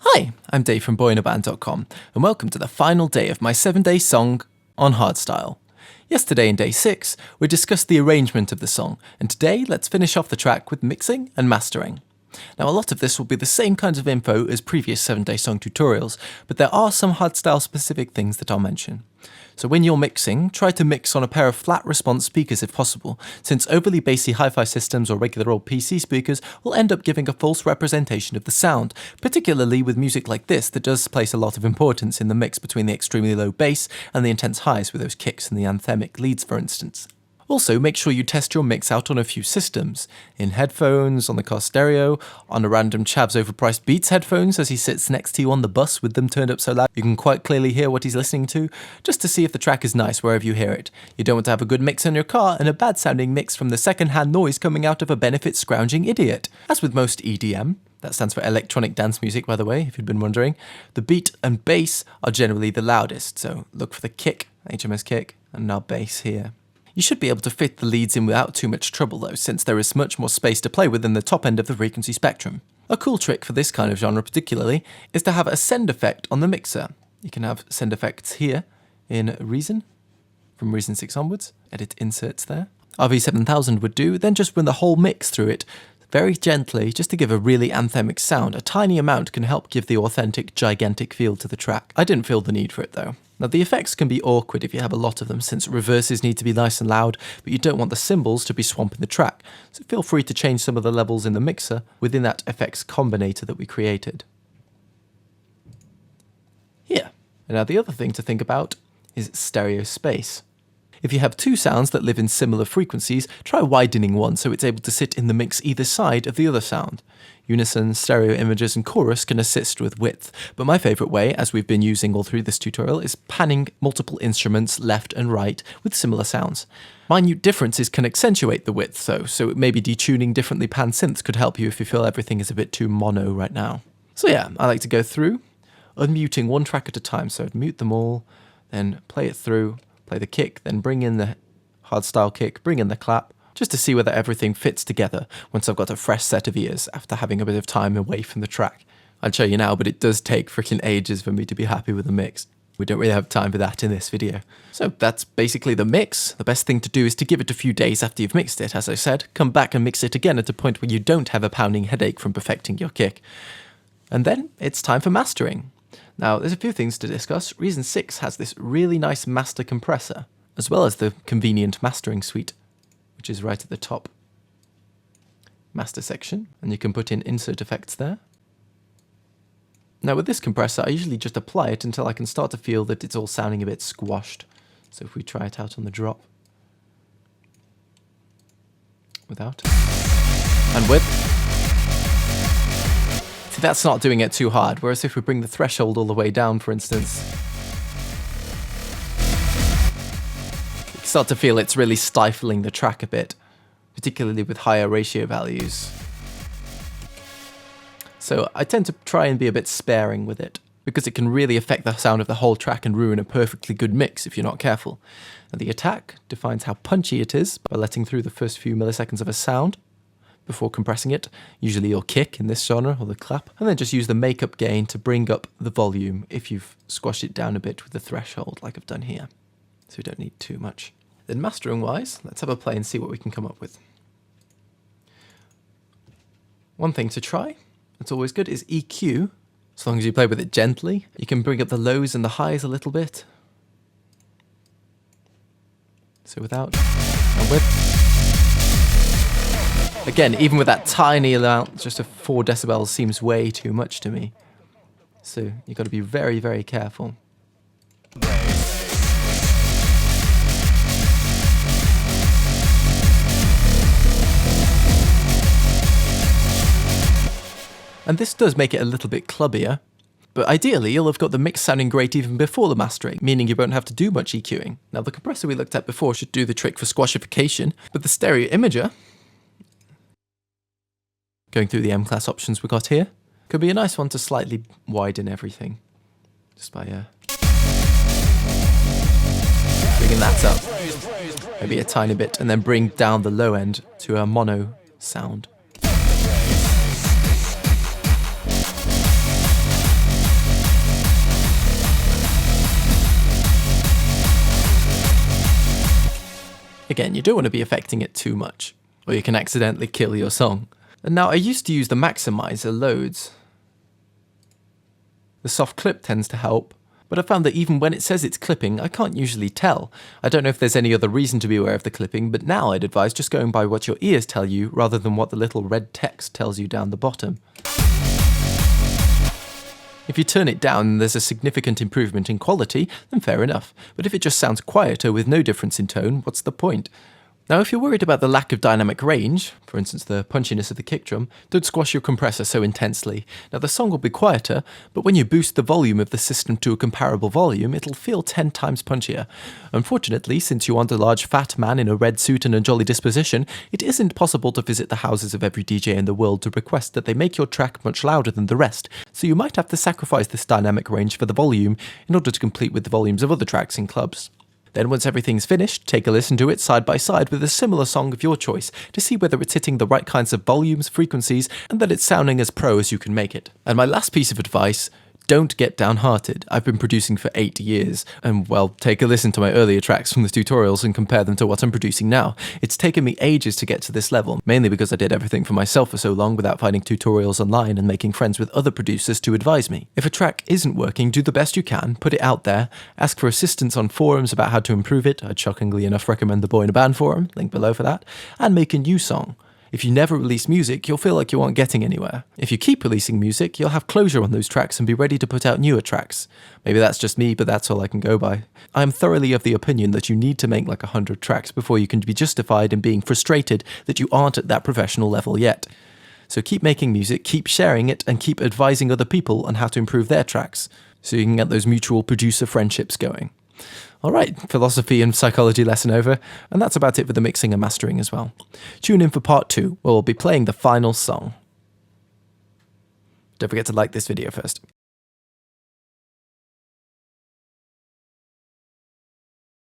Hi, I'm Dave from Boyinaband.com, and welcome to the final day of my 7-day song on hardstyle. Yesterday in day 6, we discussed the arrangement of the song, and today let's finish off the track with mixing and mastering. Now, a lot of this will be the same kinds of info as previous 7-day song tutorials, but there are some hardstyle specific things that I'll mention. So when you're mixing, try to mix on a pair of flat response speakers if possible, since overly bassy hi-fi systems or regular old PC speakers will end up giving a false representation of the sound, particularly with music like this that does place a lot of importance in the mix between the extremely low bass and the intense highs with those kicks and the anthemic leads, for instance. Also, make sure you test your mix out on a few systems. In headphones, on the car stereo, on a random chav's overpriced Beats headphones as he sits next to you on the bus with them turned up so loud you can quite clearly hear what he's listening to, just to see if the track is nice wherever you hear it. You don't want to have a good mix in your car and a bad sounding mix from the second-hand noise coming out of a benefit scrounging idiot. As with most EDM, that stands for electronic dance music, by the way, if you'd been wondering, the beat and bass are generally the loudest, so look for the kick, HMS kick, and now bass here. You should be able to fit the leads in without too much trouble though, since there is much more space to play with in the top end of the frequency spectrum. A cool trick for this kind of genre particularly is to have a send effect on the mixer. You can have send effects here in Reason, from Reason 6 onwards, edit inserts there. RV7000 would do, then just run the whole mix through it, very gently, just to give a really anthemic sound. A tiny amount can help give the authentic, gigantic feel to the track. I didn't feel the need for it though. Now the effects can be awkward if you have a lot of them, since reverses need to be nice and loud, but you don't want the cymbals to be swamping the track, so feel free to change some of the levels in the mixer within that effects combinator that we created. Here. And now the other thing to think about is stereo space. If you have two sounds that live in similar frequencies, try widening one so it's able to sit in the mix either side of the other sound. Unison, stereo images, and chorus can assist with width, but my favourite way, as we've been using all through this tutorial, is panning multiple instruments left and right with similar sounds. Minute differences can accentuate the width though, so maybe detuning differently panned synths could help you if you feel everything is a bit too mono right now. So yeah, I like to go through, unmuting one track at a time, so I'd mute them all, then play it through, play the kick, then bring in the hardstyle kick, bring in the clap, just to see whether everything fits together once I've got a fresh set of ears after having a bit of time away from the track. I'd show you now, but it does take freaking ages for me to be happy with the mix. We don't really have time for that in this video. So that's basically the mix. The best thing to do is to give it a few days after you've mixed it, as I said. Come back and mix it again at a point where you don't have a pounding headache from perfecting your kick. And then it's time for mastering. Now, there's a few things to discuss. Reason 6 has this really nice master compressor, as well as the convenient mastering suite, which is right at the top. Master section, and you can put in insert effects there. Now with this compressor, I usually just apply it until I can start to feel that it's all sounding a bit squashed. So if we try it out on the drop. Without. And with. See, that's not doing it too hard, whereas if we bring the threshold all the way down, for instance, you start to feel it's really stifling the track a bit, particularly with higher ratio values. So I tend to try and be a bit sparing with it, because it can really affect the sound of the whole track and ruin a perfectly good mix if you're not careful. And the attack defines how punchy it is by letting through the first few milliseconds of a sound before compressing it, usually your kick in this genre, or the clap, and then just use the makeup gain to bring up the volume if you've squashed it down a bit with the threshold like I've done here. So we don't need too much. Then mastering wise, let's have a play and see what we can come up with. One thing to try, that's always good, is EQ. As long as you play with it gently, you can bring up the lows and the highs a little bit. So without and with. Again, even with that tiny amount, just a 4 decibels seems way too much to me. So you've got to be very, very careful. And this does make it a little bit clubbier, but ideally you'll have got the mix sounding great even before the mastering, meaning you won't have to do much EQing. Now the compressor we looked at before should do the trick for squashification, but the stereo imager, going through the M-class options we got here, could be a nice one to slightly widen everything, just by bringing that up, maybe a tiny bit, and then bring down the low end to a mono sound. Again, you don't want to be affecting it too much, or you can accidentally kill your song. And now I used to use the maximizer loads. The soft clip tends to help, but I found that even when it says it's clipping, I can't usually tell. I don't know if there's any other reason to be aware of the clipping, but now I'd advise just going by what your ears tell you rather than what the little red text tells you down the bottom. If you turn it down and there's a significant improvement in quality, then fair enough. But if it just sounds quieter with no difference in tone, what's the point? Now, if you're worried about the lack of dynamic range, for instance the punchiness of the kick drum, don't squash your compressor so intensely. Now, the song will be quieter, but when you boost the volume of the system to a comparable volume, it'll feel 10 times punchier. Unfortunately, since you aren't a large fat man in a red suit and a jolly disposition, it isn't possible to visit the houses of every DJ in the world to request that they make your track much louder than the rest, so you might have to sacrifice this dynamic range for the volume in order to compete with the volumes of other tracks in clubs. Then once everything's finished, take a listen to it side by side with a similar song of your choice to see whether it's hitting the right kinds of volumes, frequencies, and that it's sounding as pro as you can make it. And my last piece of advice, don't get downhearted. I've been producing for 8 years, and well, take a listen to my earlier tracks from the tutorials and compare them to what I'm producing now. It's taken me ages to get to this level, mainly because I did everything for myself for so long without finding tutorials online and making friends with other producers to advise me. If a track isn't working, do the best you can, put it out there, ask for assistance on forums about how to improve it. I'd shockingly enough recommend the Boyinaband forum, link below for that, and make a new song. If you never release music, you'll feel like you aren't getting anywhere. If you keep releasing music, you'll have closure on those tracks and be ready to put out newer tracks. Maybe that's just me, but that's all I can go by. I am thoroughly of the opinion that you need to make like 100 tracks before you can be justified in being frustrated that you aren't at that professional level yet. So keep making music, keep sharing it, and keep advising other people on how to improve their tracks, so you can get those mutual producer friendships going. Alright, philosophy and psychology lesson over, and that's about it for the mixing and mastering as well. Tune in for part 2, where we'll be playing the final song. Don't forget to like this video first.